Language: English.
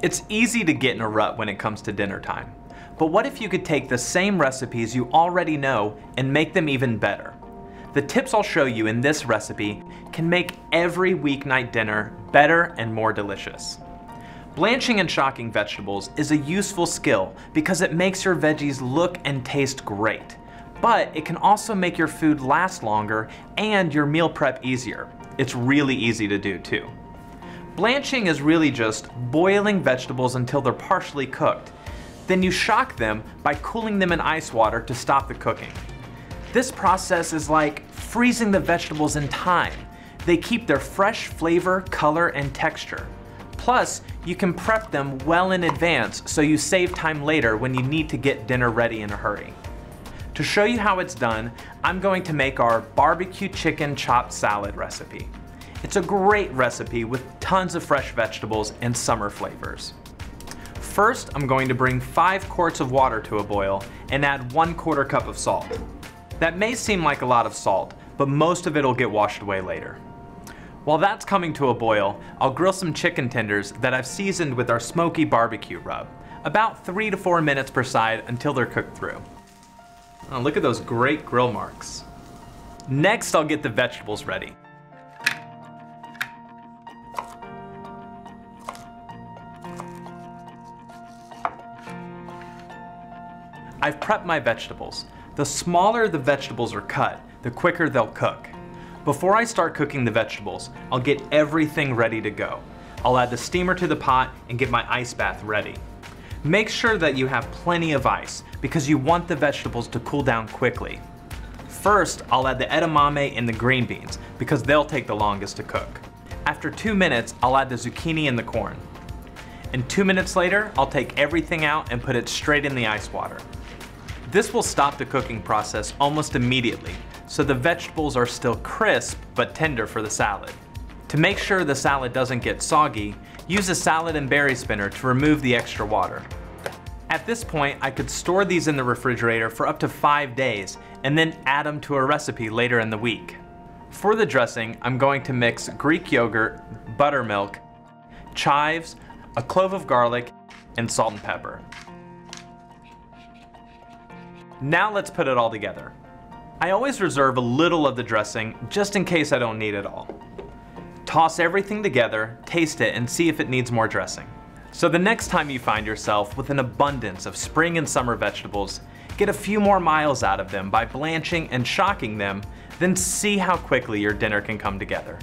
It's easy to get in a rut when it comes to dinner time. But what if you could take the same recipes you already know and make them even better? The tips I'll show you in this recipe can make every weeknight dinner better and more delicious. Blanching and shocking vegetables is a useful skill because it makes your veggies look and taste great. But it can also make your food last longer and your meal prep easier. It's really easy to do too. Blanching is really just boiling vegetables until they're partially cooked. Then you shock them by cooling them in ice water to stop the cooking. This process is like freezing the vegetables in time. They keep their fresh flavor, color, and texture. Plus, you can prep them well in advance so you save time later when you need to get dinner ready in a hurry. To show you how it's done, I'm going to make our barbecue chicken chopped salad recipe. It's a great recipe with tons of fresh vegetables and summer flavors. First, I'm going to bring 5 quarts of water to a boil and add 1/4 cup of salt. That may seem like a lot of salt, but most of it will get washed away later. While that's coming to a boil, I'll grill some chicken tenders that I've seasoned with our smoky barbecue rub, about 3 to 4 minutes per side until they're cooked through. Oh, look at those great grill marks. Next, I'll get the vegetables ready. I've prepped my vegetables. The smaller the vegetables are cut, the quicker they'll cook. Before I start cooking the vegetables, I'll get everything ready to go. I'll add the steamer to the pot and get my ice bath ready. Make sure that you have plenty of ice because you want the vegetables to cool down quickly. First, I'll add the edamame and the green beans because they'll take the longest to cook. After 2 minutes, I'll add the zucchini and the corn. And 2 minutes later, I'll take everything out and put it straight in the ice water. This will stop the cooking process almost immediately, so the vegetables are still crisp but tender for the salad. To make sure the salad doesn't get soggy, use a salad and berry spinner to remove the extra water. At this point, I could store these in the refrigerator for up to 5 days and then add them to a recipe later in the week. For the dressing, I'm going to mix Greek yogurt, buttermilk, chives, a clove of garlic, and salt and pepper. Now let's put it all together. I always reserve a little of the dressing just in case I don't need it all. Toss everything together, taste it, and see if it needs more dressing. So the next time you find yourself with an abundance of spring and summer vegetables, get a few more miles out of them by blanching and shocking them, then see how quickly your dinner can come together.